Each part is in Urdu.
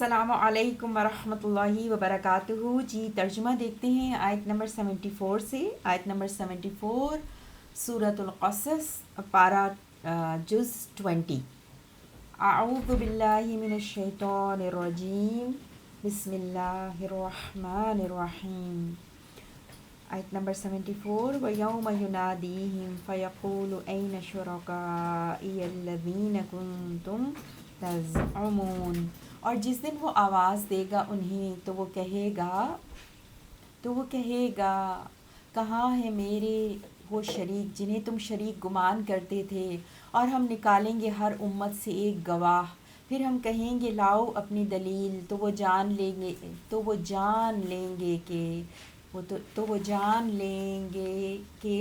السلام علیکم ورحمۃ اللہ وبرکاتہ۔ جی ترجمہ دیکھتے ہیں آیت نمبر 74 سے۔ آیت نمبر 74 سورۃ القصص، پارہ جز 20۔ اعوذ باللہ من الشیطان الرجیم، بسم اللہ الرحمن الرحیم۔ آیت نمبر 74۔ وَيَوْمَ يُنَادِيهِمْ فَيَقُولُ أَيْنَ شُرَكَائِيَ الَّذِينَ كُنتُمْ تَزْعُمُونَ، اور جس دن وہ آواز دے گا انہیں تو وہ کہے گا کہاں ہے میرے وہ شریک جنہیں تم شریک گمان کرتے تھے، اور ہم نکالیں گے ہر امت سے ایک گواہ، پھر ہم کہیں گے لاؤ اپنی دلیل، تو وہ جان لیں گے کہ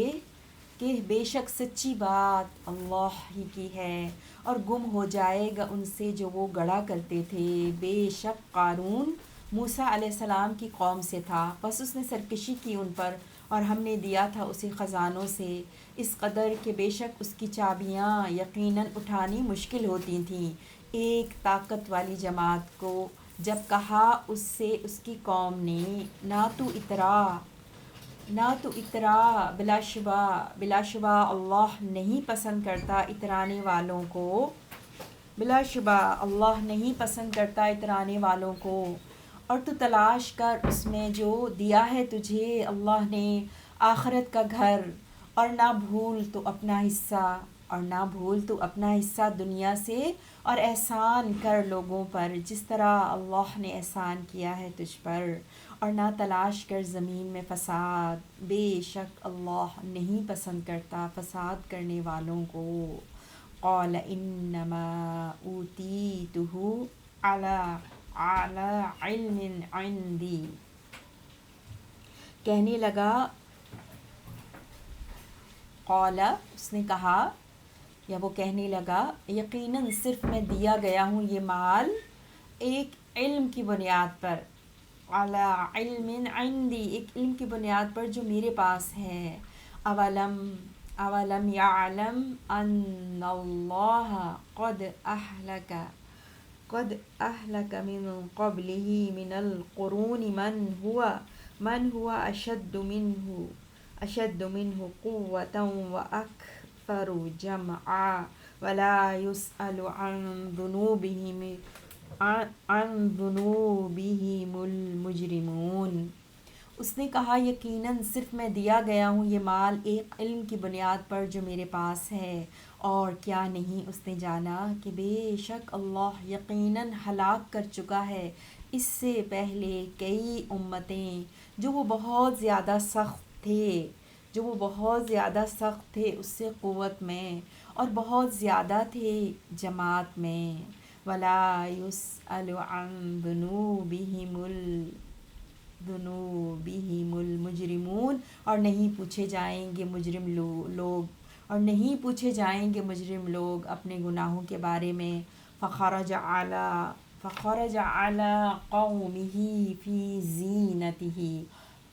بے شک سچی بات اللہ ہی کی ہے، اور گم ہو جائے گا ان سے جو وہ گڑا کرتے تھے۔ بے شک قارون موسیٰ علیہ السلام کی قوم سے تھا، پس اس نے سرکشی کی ان پر، اور ہم نے دیا تھا اسے خزانوں سے اس قدر کہ بے شک اس کی چابیاں یقیناً اٹھانی مشکل ہوتی تھیں۔ ایک طاقت والی جماعت کو جب کہا اس سے اس کی قوم نے نہ تو اترا، بلا شبہ اللہ نہیں پسند کرتا اترانے والوں کو، اور تو تلاش کر اس میں جو دیا ہے تجھے اللہ نے آخرت کا گھر، اور نہ بھول تو اپنا حصہ دنیا سے، اور احسان کر لوگوں پر جس طرح اللہ نے احسان کیا ہے تجھ پر، اور نہ تلاش کر زمین میں فساد، بے شک اللہ نہیں پسند کرتا فساد کرنے والوں کو۔ قال انما اوتیتہ علی علم عندی، کہنے لگا، قال اس نے کہا یا وہ کہنے لگا، یقیناً صرف میں دیا گیا ہوں یہ مال ایک علم کی بنیاد پر، علی علم عندی، ایک علم کی بنیاد پر جو میرے پاس ہے۔ اولم یعلم ان اللہ قد اہلک من قبلہ من القرون من هو اشد منہ قوۃ واکثر جمعا ولا یسأل عن ذنوبہم المجرمون۔ اس نے کہا یقیناً صرف میں دیا گیا ہوں یہ مال ایک علم کی بنیاد پر جو میرے پاس ہے، اور کیا نہیں اس نے جانا کہ بے شک اللہ یقیناً ہلاک کر چکا ہے اس سے پہلے کئی امتیں جو وہ بہت زیادہ سخت تھے اس سے قوت میں، اور بہت زیادہ تھے جماعت میں۔ وَلَا يُسْأَلُ عَن ذُنُوبِهِمُ الْمُجْرِمُونَ، اور نہیں پوچھے جائیں گے مجرم لوگ اپنے گناہوں کے بارے میں۔ فخرج علی قومہ فی زینتہ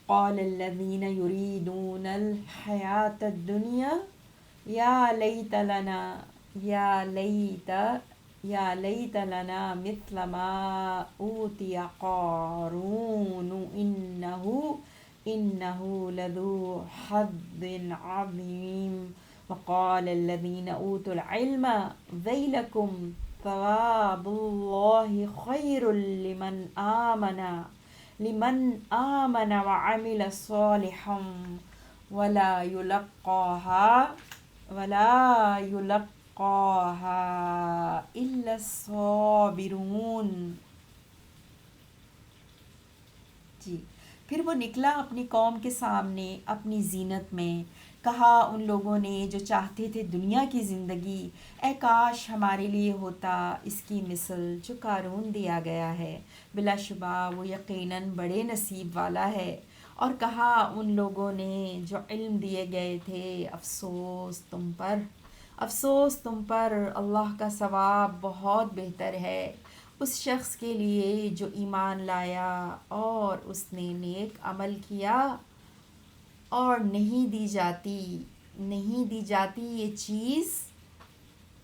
قال الذین یریدون الحیاۃ الدنیا یا لیت لنا مثل ما اوتی قارون انہ لذو حظ عظیم۔ وقال الذین اوتوا العلم ویلکم ثواب اللہ خیر لمن آمن وعمل صالحا ولا يلقاها الا الصابرون۔ جی پھر وہ نکلا اپنی قوم کے سامنے اپنی زینت میں، کہا ان لوگوں نے جو چاہتے تھے دنیا کی زندگی، اے کاش ہمارے لیے ہوتا اس کی مثل جو قارون دیا گیا ہے، بلا شبہ وہ یقیناً بڑے نصیب والا ہے۔ اور کہا ان لوگوں نے جو علم دیے گئے تھے، افسوس تم پر، اللہ کا ثواب بہت بہتر ہے اس شخص کے لیے جو ایمان لایا اور اس نے نیک عمل کیا، اور نہیں دی جاتی یہ چیز،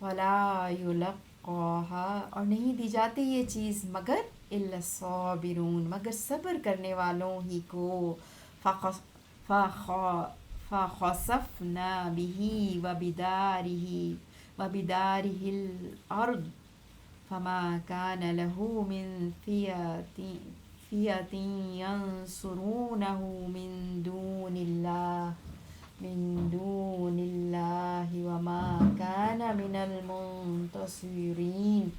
ولا یلقاها، اور نہیں دی جاتی یہ چیز مگر الا الصابرون، مگر صبر کرنے والوں ہی کو. فخ- فخ- فخسفنا به وبداره الأرض فما كان له من فئة ينصرونه من دون الله وما كان من المنتصرين.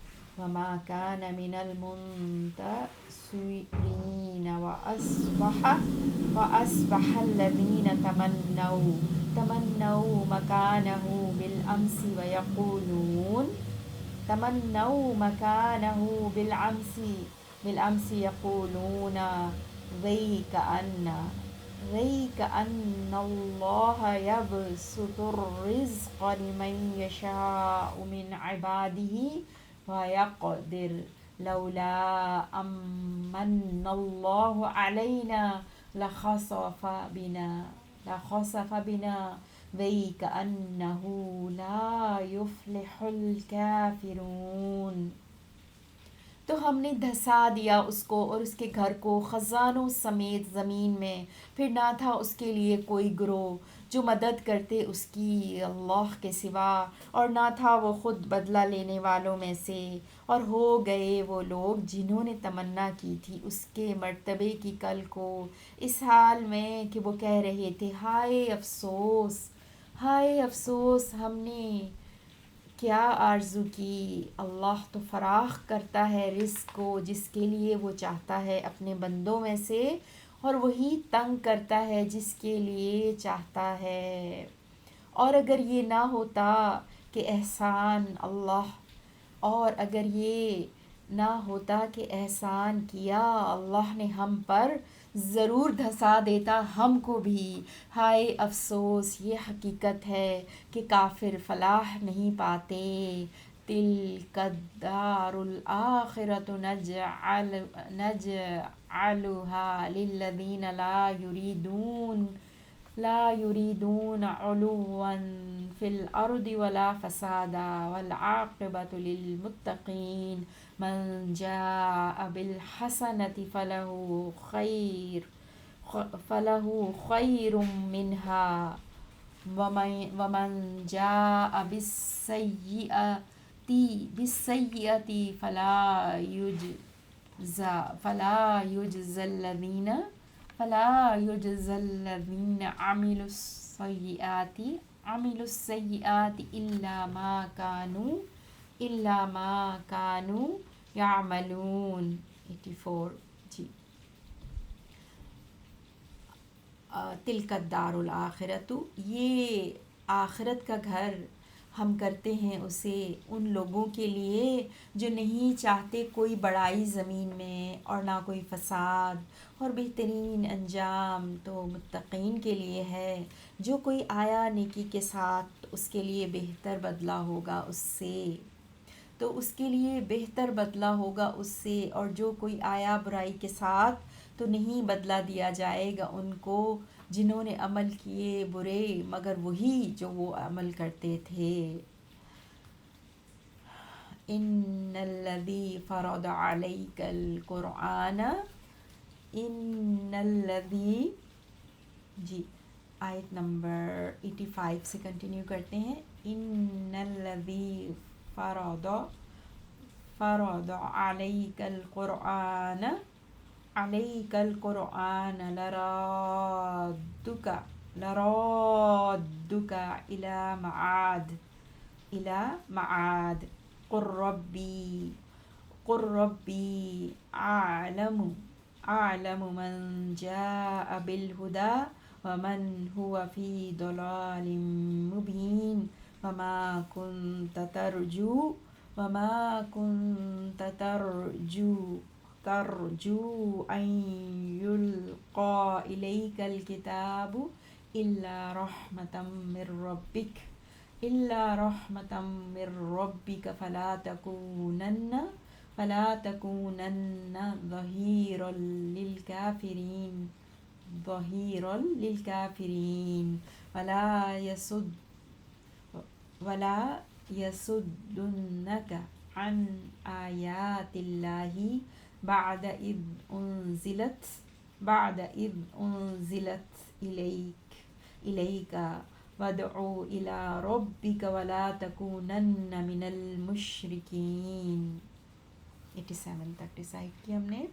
وأصبح الذين تمنوا مكانه بالأمس يقولون ويك أن الله يبسط الرزق لمن يشاء من عباده ويقدر لولا أمن الله علينا لخسف بنا ويك أنه لا يفلح الكافرون. تو ہم نے دھسا دیا اس کو اور اس کے گھر کو خزانوں سمیت زمین میں، پھر نہ تھا اس کے لیے کوئی گروہ جو مدد کرتے اس کی اللہ کے سوا، اور نہ تھا وہ خود بدلہ لینے والوں میں سے. اور ہو گئے وہ لوگ جنہوں نے تمنا کی تھی اس کے مرتبے کی کل کو، اس حال میں کہ وہ کہہ رہے تھے ہائے افسوس، ہائے افسوس ہم نے کیا آرزو کی. اللہ تو فراخ کرتا ہے رزق کو جس کے لیے وہ چاہتا ہے اپنے بندوں میں سے، اور وہی تنگ کرتا ہے جس کے لیے چاہتا ہے. اور اگر یہ نہ ہوتا کہ احسان کیا اللہ نے ہم پر، ضرور دھسا دیتا ہم کو بھی. ہائے افسوس، یہ حقیقت ہے کہ کافر فلاح نہیں پاتے. تلک الدار الآخرۃ نجعلها للذین لا یریدون علوا فی الارض ولا فسادا والعاقبۃ للمتقین. من جاء بالحسنۃ فلہ خیر منہا ومن جاء بالسیئۃ فلا یجزی الذین عملوا السیئات الا ما کانوا یعملون. 84 جی. تلک الدار الآخرۃ، یہ آخرت کا گھر ہم کرتے ہیں اسے ان لوگوں کے لیے جو نہیں چاہتے کوئی بڑائی زمین میں اور نہ کوئی فساد، اور بہترین انجام تو متقین کے لیے ہے. جو کوئی آیا نیکی کے ساتھ اس کے لیے بہتر بدلہ ہوگا اس سے، اور جو کوئی آیا برائی کے ساتھ تو نہیں بدلہ دیا جائے گا ان کو جنہوں نے عمل کیے برے مگر وہی جو وہ عمل کرتے تھے. ان الذی فرض علیک القرآن جی آیت نمبر 85 سے کنٹینیو کرتے ہیں. ان الذی فرض علیک القرآن لرادک الی معاد قل ربی اعلم من جاء بالہدی ومن هو فی ضلال مبین. وما كنت ترجو أن يلقى إليك الكتاب إلا رحمة من ربك فلا تكونن ظهيرا للكافرين. ولا يصدنك عن آيات الله بعد إذ أنزلت بعد إذ أنزلت إليك وادع إلى ربك ولا تكونن من المشركين. 87 تک ڈیسائیڈ کیا ہم نے.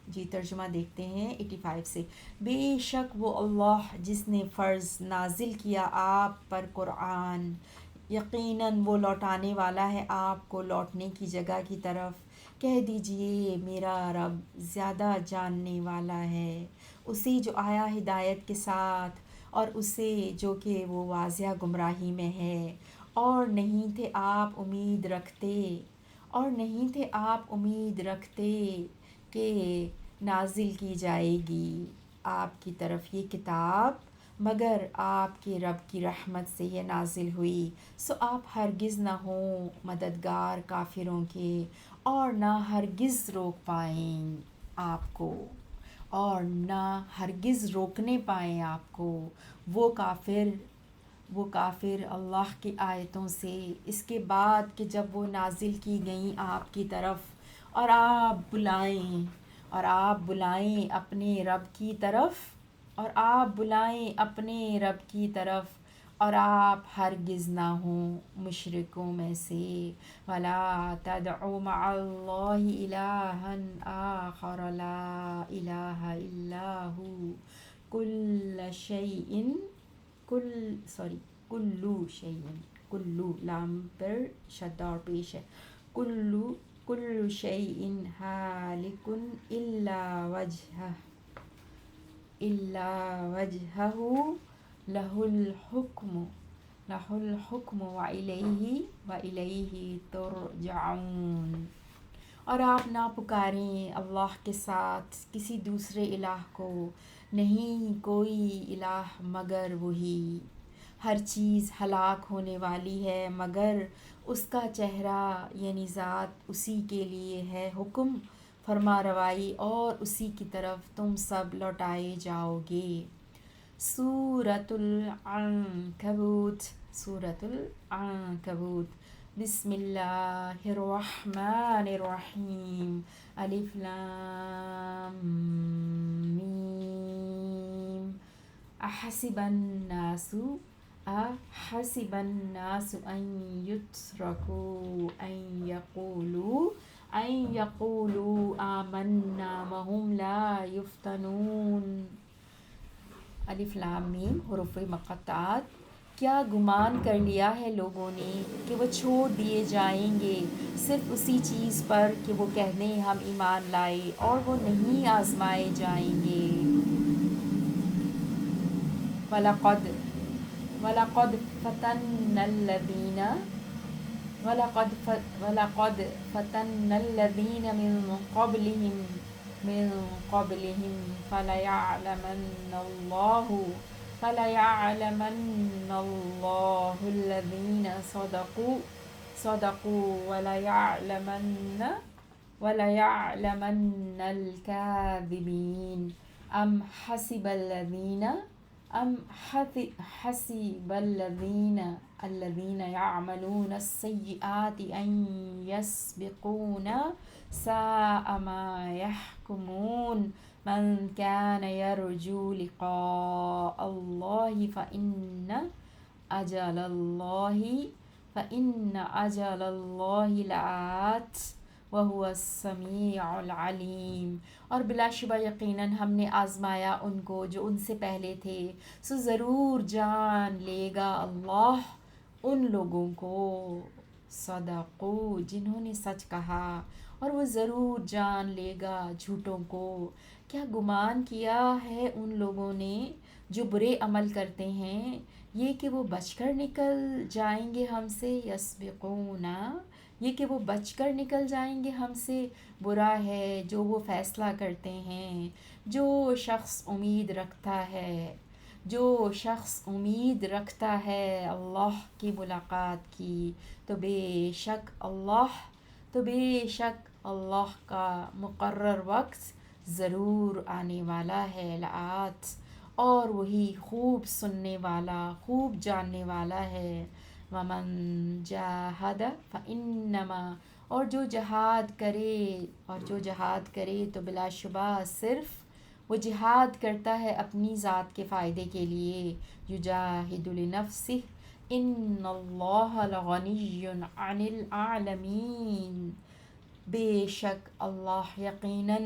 جی ترجمہ دیکھتے ہیں 85 سے. بے شک وہ اللہ جس نے فرض نازل کیا آپ پر قرآن، یقیناً وہ لوٹانے والا ہے آپ کو لوٹنے کی جگہ کی طرف. کہہ دیجئے میرا رب زیادہ جاننے والا ہے، اسی جو آیا ہدایت کے ساتھ اور اسے جو کہ وہ واضح گمراہی میں ہے. اور نہیں تھے آپ امید رکھتے کہ نازل کی جائے گی آپ کی طرف یہ کتاب مگر آپ کے رب کی رحمت سے یہ نازل ہوئی. سو آپ ہرگز نہ ہوں مددگار کافروں کے اور نہ ہرگز روک پائیں آپ کو اور نہ ہرگز روکنے پائیں آپ کو وہ کافر اللہ کی آیتوں سے اس کے بعد کہ جب وہ نازل کی گئیں آپ کی طرف. اور آپ بلائیں اپنے رب کی طرف اور آپ ہرگز نہ ہوں مشرکوں میں سے. وَلَا تَدْعُ مَعَ اللَّهِ إِلَٰهًا آخَرَ لَا إِلَٰهَ إِلَّا هُوَ کلو لام پر شدہ اور پیش ہے. کل شیء ہالک الا وجہہ لہ الحکم وإلیہ ترجعون. اور آپ نہ پکاریں اللہ کے ساتھ کسی دوسرے الہ کو، نہیں کوئی الہ مگر وہی. ہر چیز ہلاک ہونے والی ہے مگر اس کا چہرہ یعنی ذات اسی کے لیے ہے حکم فرما روائی اور اسی کی طرف تم سب لوٹائے جاؤ گے. سورۃ العنکبوت بسم اللہ الرحمن الرحیم. الف لام میم. احسب الناس ان یترکوا ان یقولوا آمنا وهم لا یفتنون. الف لام میم حروف مقطعات. کیا گمان کر لیا ہے لوگوں نے کہ وہ چھوڑ دیے جائیں گے صرف اسی چیز پر کہ وہ کہہ دیں ہم ایمان لائے اور وہ نہیں آزمائے جائیں گے. وَلَقَدْ فَتَنَّا الَّذِينَ مِن قَبْلِهِمْ فَلَيَعْلَمَنَّ اللَّهُ الَّذِينَ صَدَقُوا وَلَيَعْلَمَنَّ الْكَاذِبِينَ. أَمْ حَسِبَ الَّذِينَ يَعْمَلُونَ السَّيِّئَاتِ أَن يَسْبِقُونَا سَاءَ مَا يَحْكُمُونَ. مَنْ كَانَ يَرْجُو لِقَاءَ اللَّهِ فَإِنَّ أَجَلَ اللَّهِ لَآتٍ وَهُوَ السَّمِيعُ الْعَلِيمُ. اور بلا شبہ یقیناً ہم نے آزمایا ان کو جو ان سے پہلے تھے، سو ضرور جان لے گا اللہ ان لوگوں کو صدقو جنہوں نے سچ کہا، اور وہ ضرور جان لے گا جھوٹوں کو. کیا گمان کیا ہے ان لوگوں نے جو برے عمل کرتے ہیں یہ کہ وہ بچ کر نکل جائیں گے ہم سے. یسبقونا یہ کہ وہ بچ کر نکل جائیں گے ہم سے. برا ہے جو وہ فیصلہ کرتے ہیں. جو شخص امید رکھتا ہے اللہ کی ملاقات کی تو بے شک اللہ کا مقرر وقت ضرور آنے والا ہے. لآت اور وہی خوب سننے والا خوب جاننے والا ہے. وَمَن جَاهَدَ فَإِنَّمَا اور جو جہاد کرے تو بلا شبہ صرف وہ جہاد کرتا ہے اپنی ذات کے فائدے کے لیے. یجاہد لنفسہ ان اللہ لغنی عن العالمین. بے شک اللہ یقیناً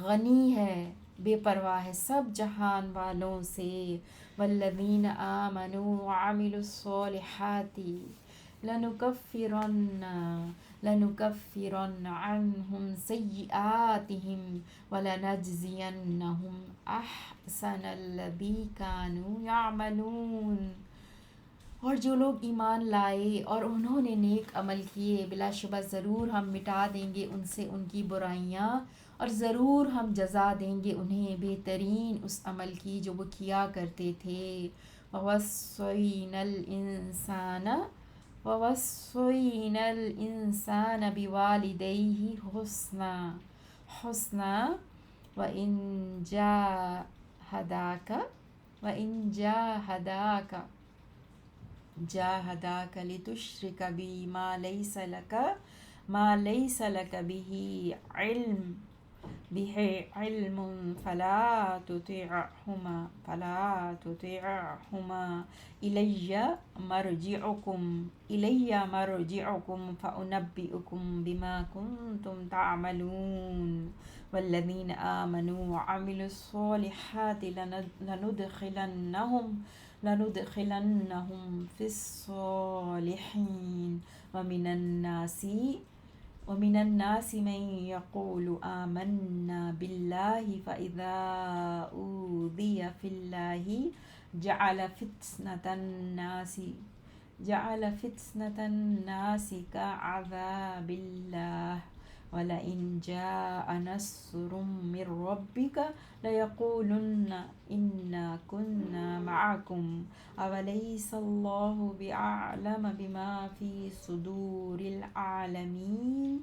غنی ہے، بے پرواہ ہے سب جہان والوں سے. والذین آمنوا وعملوا الصالحات لنکفرن عنہم سیئاتہم ولنجزینہم احسن الذی کانوا یعملون. اور جو لوگ ایمان لائے اور انہوں نے نیک عمل کیے، بلا شبہ ضرور ہم مٹا دیں گے ان سے ان کی برائیاں، اور ضرور ہم جزا دیں گے انہیں بہترین اس عمل کی جو وہ کیا کرتے تھے. وَوَصَّيْنَا الْإِنسَانَ بِوَالِدَيْهِ حُسْنًا وَإِنْ جاهداك لتشرك بي ما ليس لك به علم فلا تطعهما إلي مرجعكم فأنبئكم بما كنتم تعملون. والذين آمنوا وعملوا الصالحات لندخلنهم في الصالحين. ومن الناس من يقول آمنا بالله فإذا أوذي في الله جعل فتنة الناس كعذاب الله وَلَئِنْ جَاءَ نَصْرٌ مِّن رَّبِّكَ لَيَقُولُنَّ إِنَّا كُنَّا مَعَكُمْ أَوَلَيْسَ اللَّهُ بِأَعْلَمَ بِمَا فِي صُدُورِ الْعَالَمِينَ.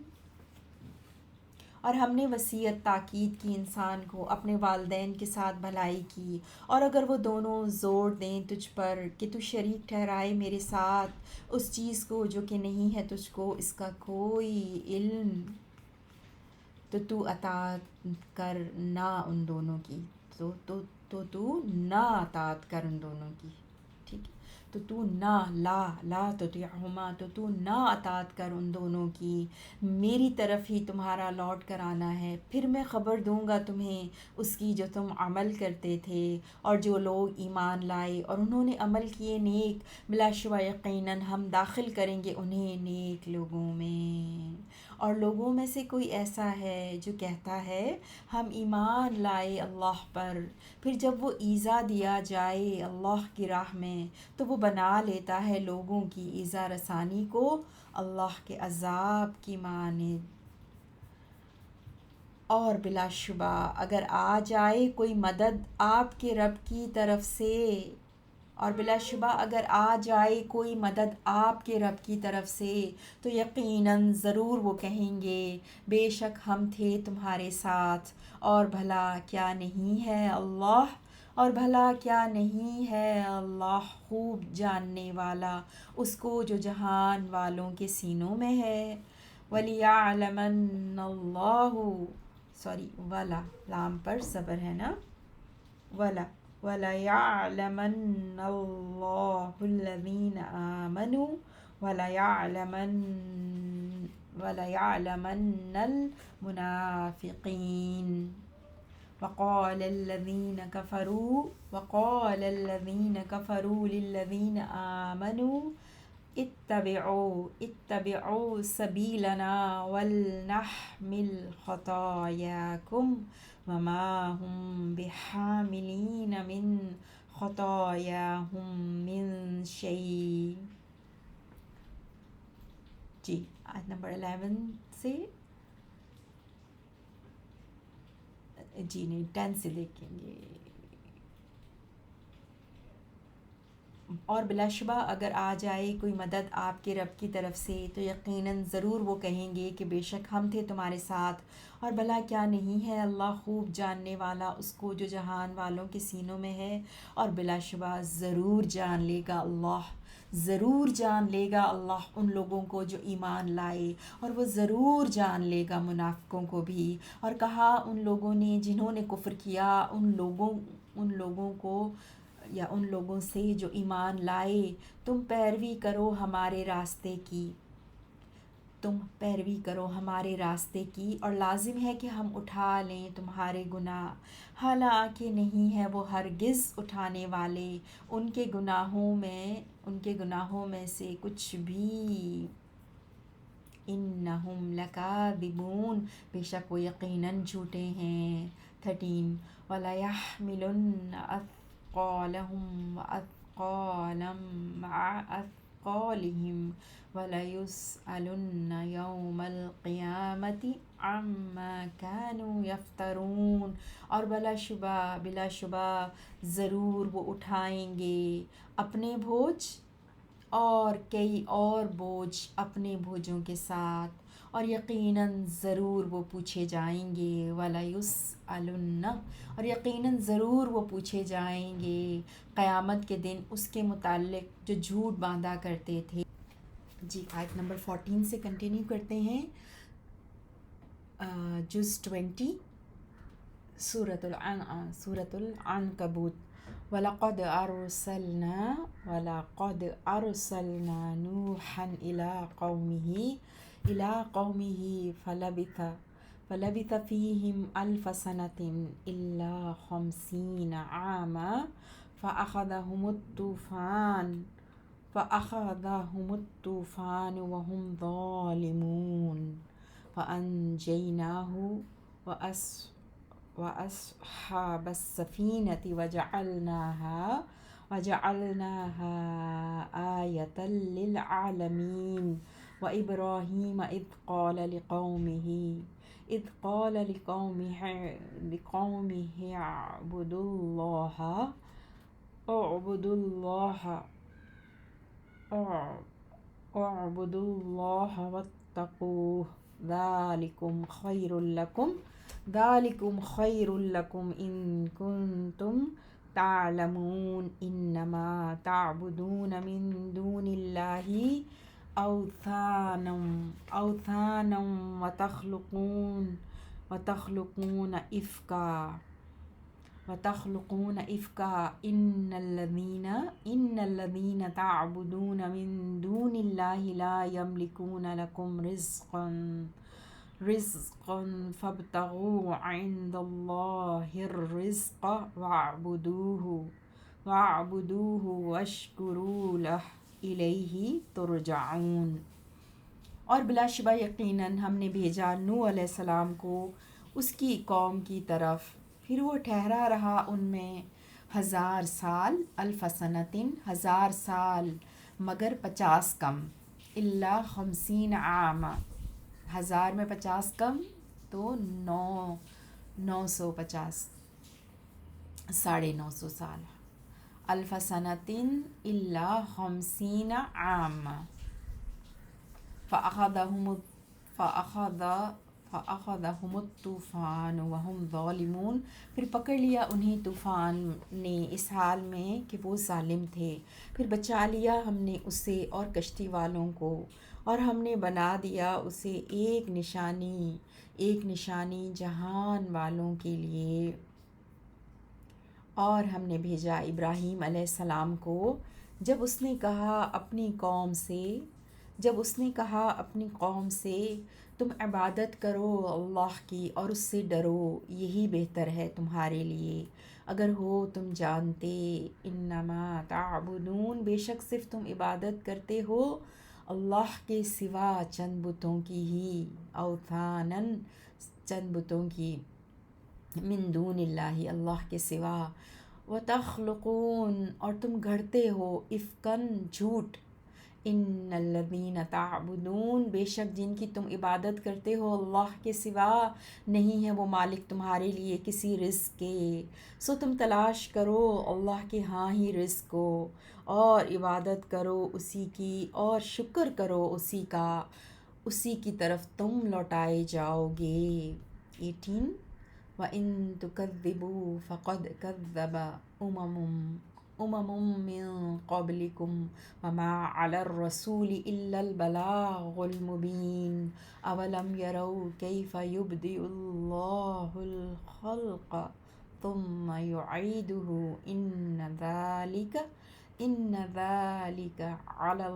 اور ہم نے وصیت تاکید کی انسان کو اپنے والدین کے ساتھ بھلائی کی، اور اگر وہ دونوں زور دیں تجھ پر کہ تو شریک ٹھہرائے میرے ساتھ اس چیز کو جو کہ نہیں ہے تجھ کو اس کا کوئی علم، تو اطاعت کر نہ ان دونوں کی. تو نہ اطاعت کر ان دونوں کی. ٹھیک ہے، تو لا تطیعہما، تو نہ اطاعت کر ان دونوں کی. میری طرف ہی تمہارا لوٹ کر آنا ہے، پھر میں خبر دوں گا تمہیں اس کی جو تم عمل کرتے تھے. اور جو لوگ ایمان لائے اور انہوں نے عمل کیے نیک، بلا شبہ یقیناً ہم داخل کریں گے انہیں نیک لوگوں میں. اور لوگوں میں سے کوئی ایسا ہے جو کہتا ہے ہم ایمان لائے اللہ پر، پھر جب وہ ایذا دیا جائے اللہ کی راہ میں تو وہ بنا لیتا ہے لوگوں کی ایذا رسانی کو اللہ کے عذاب کی مانند. اور بلا شبہ اگر آ جائے کوئی مدد آپ کے رب کی طرف سے، تو یقیناً ضرور وہ کہیں گے بے شک ہم تھے تمہارے ساتھ، اور بھلا کیا نہیں ہے اللہ خوب جاننے والا اس کو جو جہان والوں کے سینوں میں ہے. وَلِيَعْلَمَنَّ اللَّهُ ولا لام پر صبر ہے نا، وَلَيَعْلَمَنَّ اللَّهُ الَّذِينَ آمَنُوا وَلَيَعْلَمَنَّ الْمُنَافِقِينَ. وقال الذين كفروا للذين آمنوا اتبعوا سبيلنا ولنحمل خطاياكم وما هم بحاملين من خطاياهم من شيء. جی آیت نمبر 11 سے جی نہیں 10 سے دیکھیں گے. اور بلا شبہ اگر آ جائے کوئی مدد آپ کے رب کی طرف سے تو یقیناً ضرور وہ کہیں گے کہ بے شک ہم تھے تمہارے ساتھ، اور بھلا کیا نہیں ہے اللہ خوب جاننے والا اس کو جو جہان والوں کے سینوں میں ہے. اور بلا شبہ ضرور جان لے گا اللہ، ضرور جان لے گا اللہ ان لوگوں کو جو ایمان لائے، اور وہ ضرور جان لے گا منافقوں کو بھی۔ اور کہا ان لوگوں نے جنہوں نے کفر کیا، ان لوگوں کو یا ان لوگوں سے جو ایمان لائے، تم پیروی کرو ہمارے راستے کی، تم پیروی کرو ہمارے راستے کی، اور لازم ہے کہ ہم اٹھا لیں تمہارے گناہ، حالانکہ نہیں ہے وہ ہرگز اٹھانے والے ان کے گناہوں میں سے کچھ بھی۔ انہم لکاذبون، بے شک وہ یقیناً جھوٹے ہیں۔ 13 وَلَيَحْمِلُنَّ أَثْقَالَهُمْ وَأَثْقَالًا مَعَ أَثْقَالِهِمْ وَلَيُسْأَلُنَّ يَوْمَ الْقِيَامَةِ عَمَّا كَانُوا يَفْتَرُونَ، اور بلا شبہ ضرور وہ اٹھائیں گے اپنے بوجھ اور کئی اور بوجھ اپنے بوجھوں کے ساتھ، اور یقیناً ضرور وہ پوچھے جائیں گے، وَلَيُسْأَلُنَّ، اور یقیناً ضرور وہ پوچھے جائیں گے قیامت کے دن اس کے متعلق جو جھوٹ باندھا کرتے تھے۔ جی آیت نمبر 14 سے کنٹینیو کرتے ہیں، جز 20 سورۃ العنکبوت۔ وَلَقَدْ أَرْسَلْنَا نُوحًا إِلَىٰ قَوْمِهِ فَلَبِثَ فِيهِمْ أَلْفَ سَنَةٍ إِلَّا 50 عَامًا فَأَخَذَهُمُ الطُّوفَانُ وَهُمْ ظَالِمُونَ فَأَنجَيْنَاهُ وَأَصْحَابَ السَّفِينَةِ وَجَعَلْنَاهَا آيَةً لِلْعَالَمِينَ۔ وَإِبْرَاهِيمَ إِذْ قَالَ لِقَوْمِهِ اعْبُدُوا اللَّهَ وَاتَّقُوهُ ذَلِكُمْ خَيْرٌ لَكُمْ إِن كُنتُمْ تَعْلَمُونَ إِنَّمَا تَعْبُدُونَ مِن دُونِ اللَّهِ أَوْثَانًا وَتَخْلُقُونَ إِفْكًا إِنَّ الَّذِينَ تَعْبُدُونَ مِن دُونِ اللَّهِ لَا يَمْلِكُونَ لَكُمْ رِزْقًا فَابْتَغُوا عِندَ اللَّهِ الرِّزْقَ وَاعْبُدُوهُ وَاشْكُرُوا لَهُ إِلَيْهِ تُرْجَعُونَ۔ اور بلا شبہ یقیناً ہم نے بھیجا نوح علیہ السلام کو اس کی قوم کی طرف، پھر وہ ٹھہرا رہا ان میں 1000 سال، 1000 سنۃ، 1000 سال مگر 50 کم، الا 50 عاما، 1000 میں 50 کم تو 950، 950 سال، 1000 سنۃ الا 50 عاما فَأَخَذَهُمُ الطُّوفَانُ وَهُمْ ظَالِمُونَ، پھر پکڑ لیا انہیں طوفان نے اس حال میں کہ وہ ظالم تھے، پھر بچا لیا ہم نے اسے اور کشتی والوں کو، اور ہم نے بنا دیا اسے ایک نشانی جہان والوں کے لیے۔ اور ہم نے بھیجا ابراہیم علیہ السلام کو جب اس نے کہا اپنی قوم سے تم عبادت کرو اللہ کی اور اس سے ڈرو، یہی بہتر ہے تمہارے لیے اگر ہو تم جانتے، انما تعبدون، بے شک صرف تم عبادت کرتے ہو اللہ کے سوا چند بتوں کی ہی، اوثانن، چند بتوں کی، من دون اللہ، اللہ کے سوا، وتخلقون، اور تم گھڑتے ہو، افکن، جھوٹ، ان الذین تعبدون، بے شک جن کی تم عبادت کرتے ہو اللہ کے سوا نہیں ہے وہ مالک تمہارے لیے کسی رزق کے، سو تم تلاش کرو اللہ کے ہاں ہی رزق کو، اور عبادت کرو اسی کی اور شکر کرو اسی کا، اسی کی طرف تم لوٹائے جاؤ گے۔ 18 وَإِن تُكَذِّبُوا فَقَدْ كَذَّبَ من قبلكم وما على الرسول إلا البلاغ المبين أولم يروا كيف يبدئ الله الخلق ثم يعيده إن ذلك على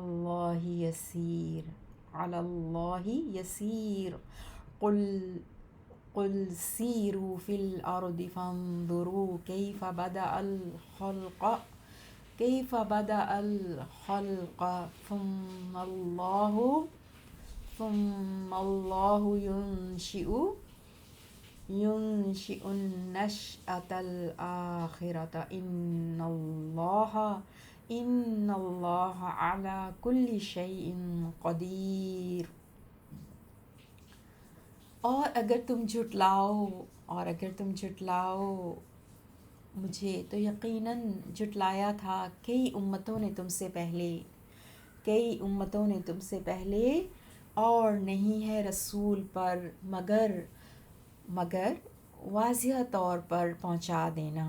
الله يسير قل سيروا في الأرض فانظروا كيف بدأ الخلق ثم الله ينشئ النشأة الآخرة إن الله على كل شيء قدیر. اور اگر تم جھٹلاؤ مجھے تو یقیناً جھٹلایا تھا کئی امتوں نے تم سے پہلے اور نہیں ہے رسول پر مگر واضح طور پر پہنچا دینا،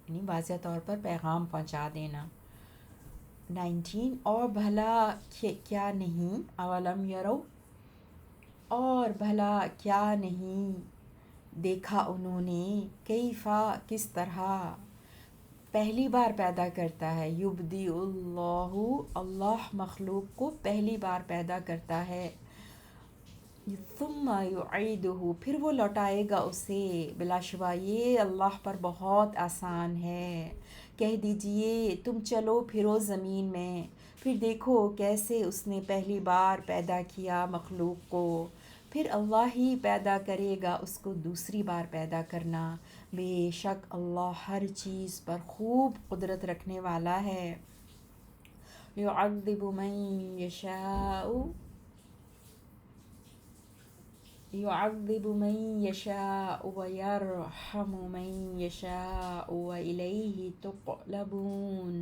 یعنی واضح طور پر پیغام پہنچا دینا. 19 اور بھلا کیا نہیں اولم یرو، اور بھلا کیا نہیں دیکھا انہوں نے، کیفا کس طرح، پہلی بار پیدا کرتا ہے، یبدی اللہ مخلوق کو پہلی بار پیدا کرتا ہے، ثم یعیدہ پھر وہ لوٹائے گا اسے. بلا شبہ یہ اللہ پر بہت آسان ہے. کہہ دیجئے تم چلو پھرو زمین میں، پھر دیکھو کیسے اس نے پہلی بار پیدا کیا مخلوق کو، پھر اللہ ہی پیدا کرے گا اس کو دوسری بار پیدا کرنا. بے شک اللہ ہر چیز پر خوب قدرت رکھنے والا ہے. يعذب من يشاء ويرحم من يشاء وإليه تقلبون.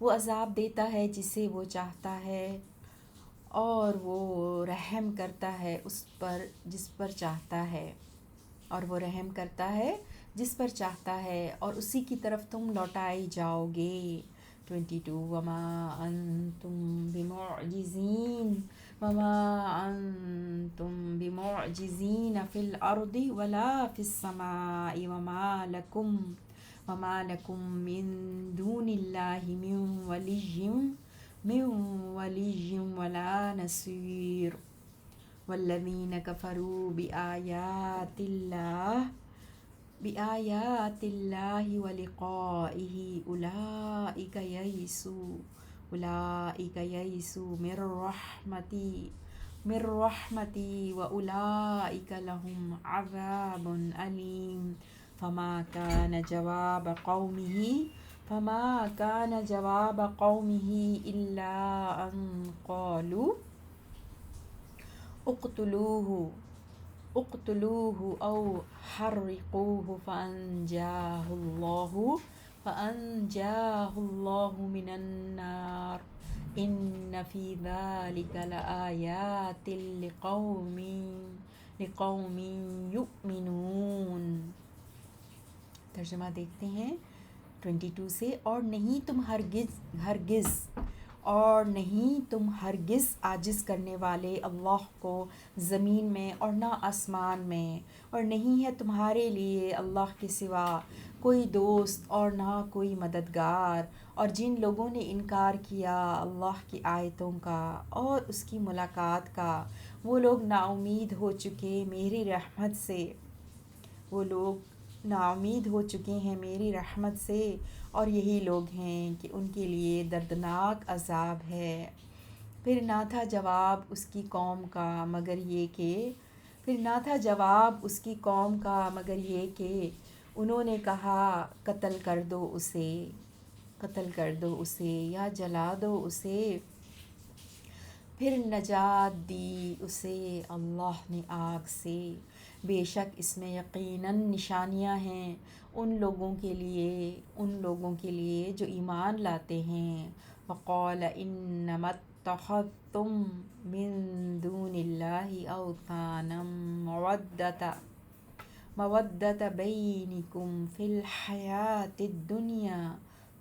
وہ عذاب دیتا ہے جسے وہ چاہتا ہے اور وہ رحم کرتا ہے اس پر جس پر چاہتا ہے اور اسی کی طرف تم لوٹائے جاؤ گے. 22 وما انتم بمعجزین فی الارض ولا فی السماء وما لکم من دون اللہ من ولی ولا نصیر. والذین کفروا بآیات اللہ ولقائہ اولئک یئسوا من رحمتی واولئک لهم عذاب علیم. فما كان جواب قومه إلا أن قالوا اقتلوه أو حرقوه فأنجاه الله من النار إن في ذلك لآيات لقوم يؤمنون. ترجمہ دیکھتے ہیں 22 سے. اور نہیں تم ہرگز عاجز کرنے والے اللہ کو زمین میں اور نہ آسمان میں، اور نہیں ہے تمہارے لیے اللہ کے سوا کوئی دوست اور نہ کوئی مددگار. اور جن لوگوں نے انکار کیا اللہ کی آیتوں کا اور اس کی ملاقات کا، وہ لوگ نا امید ہو چکے ہیں میری رحمت سے، اور یہی لوگ ہیں کہ ان کے لیے دردناک عذاب ہے. پھر نہ تھا جواب اس کی قوم کا مگر یہ کہ انہوں نے کہا قتل کر دو اسے یا جلا دو اسے. پھر نجات دی اسے اللہ نے آگ سے. بے شک اس میں یقیناً نشانیاں ہیں ان لوگوں کے لیے جو ایمان لاتے ہیں. وقال انما اتخذتم من دون اللہ اوثانا مودۃ بینکم فی الحیاۃ الدنیا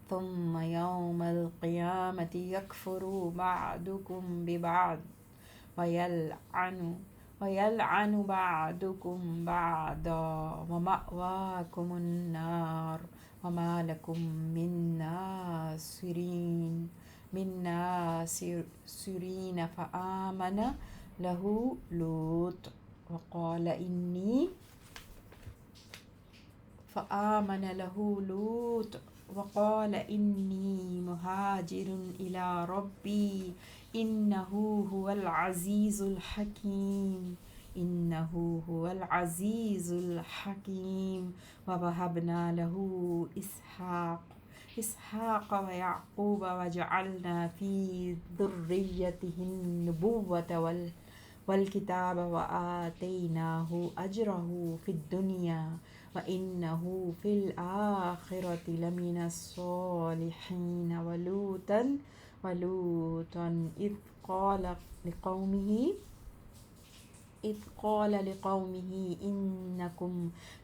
ثم یوم القیامۃ یکفر بعضکم ببعض ویلعن بعضکم بعضا ومأواکم النار وما لکم من ناصرین فآمن له لوط وقال انی مہاجر الی ربی انہ هو العزیز الحکیم ووہبنا له اسحاق ویعقوب وجعلنا فی ذریتہ النبوۃ والکتاب وآتیناہ اجرہ فی الدنیا وإنہ فی الآخرۃ لمن الصالحین ولوطا اذ قال لقومه انکم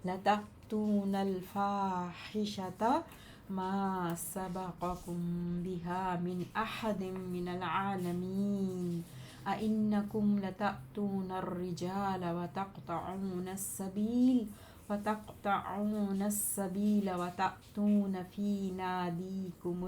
لتأتون الفاحشۃ ما سبقکم بها من احد من العالمین أئنکم لتأتون الرجال وتقطعون السبیل وتأتون فی نادیکم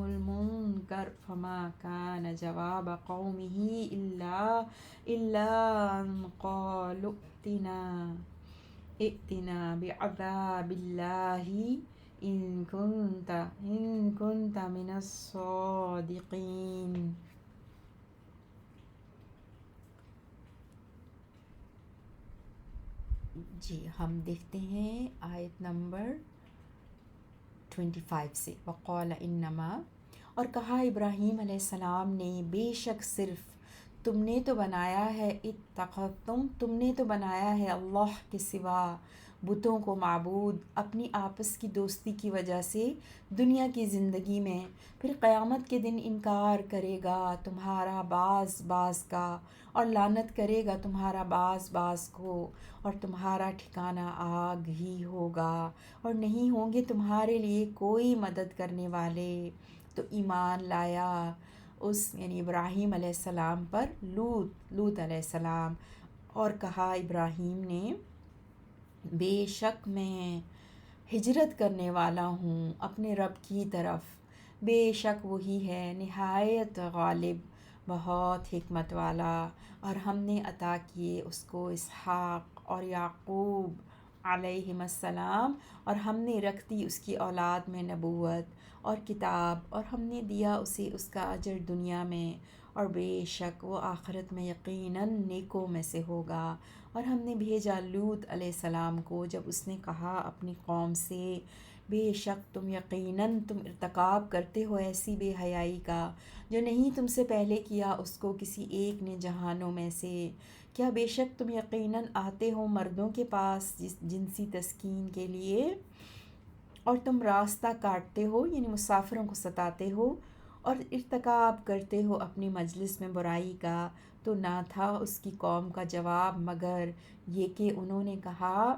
المنکر فما کان جواب قومه إلا أن قالوا ائتنا بعذاب اللہ ان کنت من الصادقین۔ جی ہم دیکھتے ہیں آیت نمبر 25 سے۔ وقال انما، اور کہا ابراہیم علیہ السلام نے، بے شک صرف تم نے تو بنایا ہے، تم نے تو بنایا ہے اللہ کے سوا بتوں کو معبود اپنی آپس کی دوستی کی وجہ سے دنیا کی زندگی میں، پھر قیامت کے دن انکار کرے گا تمہارا بعض کا، اور لعنت کرے گا تمہارا بعض کو، اور تمہارا ٹھکانہ آگ ہی ہوگا، اور نہیں ہوں گے تمہارے لیے کوئی مدد کرنے والے۔ تو ایمان لایا اس یعنی ابراہیم علیہ السلام پر لوط علیہ السلام، اور کہا ابراہیم نے، بے شک میں ہجرت کرنے والا ہوں اپنے رب کی طرف، بے شک وہی ہے نہایت غالب بہت حکمت والا، اور ہم نے عطا کیے اس کو اسحاق اور یعقوب علیہم السلام، اور ہم نے رکھ دی اس کی اولاد میں نبوت اور کتاب، اور ہم نے دیا اسے اس کا اجر دنیا میں، اور بے شک وہ آخرت میں یقیناً نیکوں میں سے ہوگا۔ اور ہم نے بھیجا لوط علیہ السلام کو جب اس نے کہا اپنی قوم سے، بے شک تم ارتکاب کرتے ہو ایسی بے حیائی کا جو نہیں تم سے پہلے کیا اس کو کسی ایک نے جہانوں میں سے، کیا بے شک تم یقیناً آتے ہو مردوں کے پاس جنسی تسکین کے لیے، اور تم راستہ کاٹتے ہو یعنی مسافروں کو ستاتے ہو، اور ارتکاب کرتے ہو اپنی مجلس میں برائی کا۔ تو نہ تھا اس کی قوم کا جواب مگر یہ کہ انہوں نے کہا،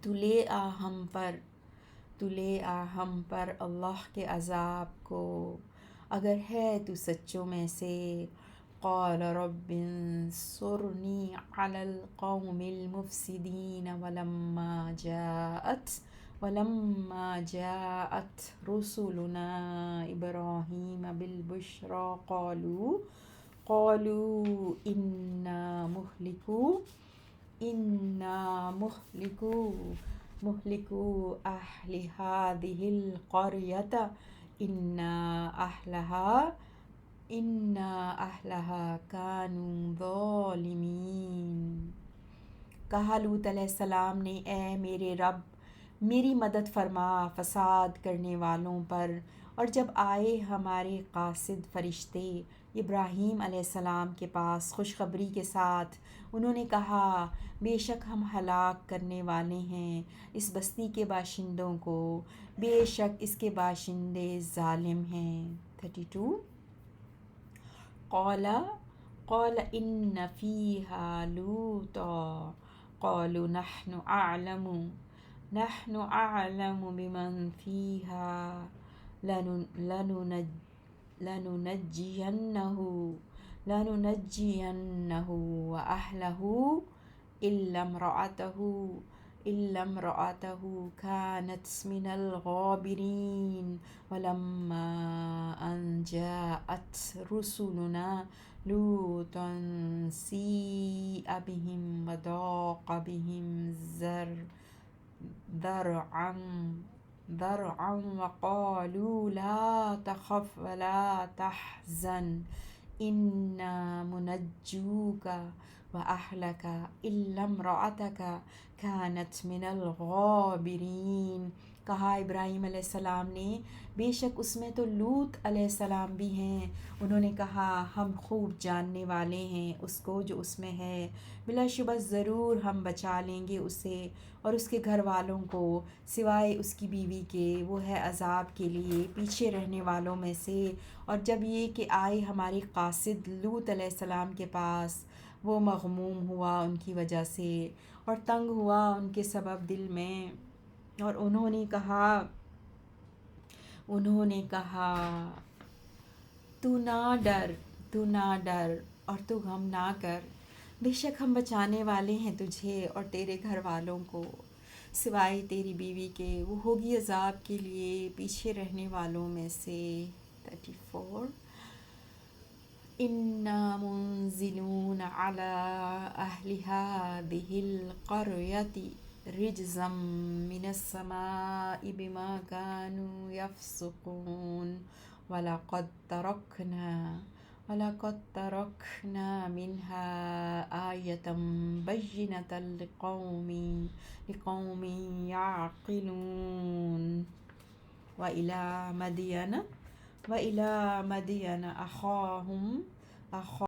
تو لے آ ہم پر اللہ کے عذاب کو اگر ہے تو سچوں میں سے۔ قال رب انصرنی علی القوم المفسدین ولما جاءت رسلنا ابراہیم بالبشرى قالوا انا مهلكو اہل هذه القرية ان اہلها كانوا ظالمین۔ کہا لوط علیہ السلام نے، اے میرے رب میری مدد فرما فساد کرنے والوں پر۔ اور جب آئے ہمارے قاصد فرشتے ابراہیم علیہ السلام کے پاس خوشخبری کے ساتھ، انہوں نے کہا، بے شک ہم ہلاک کرنے والے ہیں اس بستی کے باشندوں کو، بے شک اس کے باشندے ظالم ہیں۔ 32 قال إن فيها لوطا قالوا نحن أعلم بمن فيها لننجينه وأهله إلا امرأته كانت من الغابرين ولما أن جاءت رسلنا لوطا سيء بهم وضاق بهم ذرعا وقالوا لا تخف ولا تحزن إنا منجوك وأهلك إلا امرأتك كانت من الغابرین. کہا ابراہیم علیہ السلام نے بے شک اس میں تو لوط علیہ السلام بھی ہیں. انہوں نے کہا ہم خوب جاننے والے ہیں اس کو جو اس میں ہے، بلا شبہ ضرور ہم بچا لیں گے اسے اور اس کے گھر والوں کو، سوائے اس کی بیوی کے، وہ ہے عذاب کے لیے پیچھے رہنے والوں میں سے. اور جب یہ کہ آئے ہمارے قاصد لوط علیہ السلام کے پاس، وہ مغموم ہوا ان کی وجہ سے اور تنگ ہوا ان کے سبب دل میں، اور انہوں نے کہا تو نہ ڈر اور تو غم نہ کر، بے شک ہم بچانے والے ہیں تجھے اور تیرے گھر والوں کو، سوائے تیری بیوی کے، وہ ہوگی عذاب کے لیے پیچھے رہنے والوں میں سے. 34 إنا منزلون على أهل هذه القرية رجزا من السماء بما كانوا يفسقون ولقد تركنا منها آية بينة لقوم يعقلون. وإلى مدين أخاهم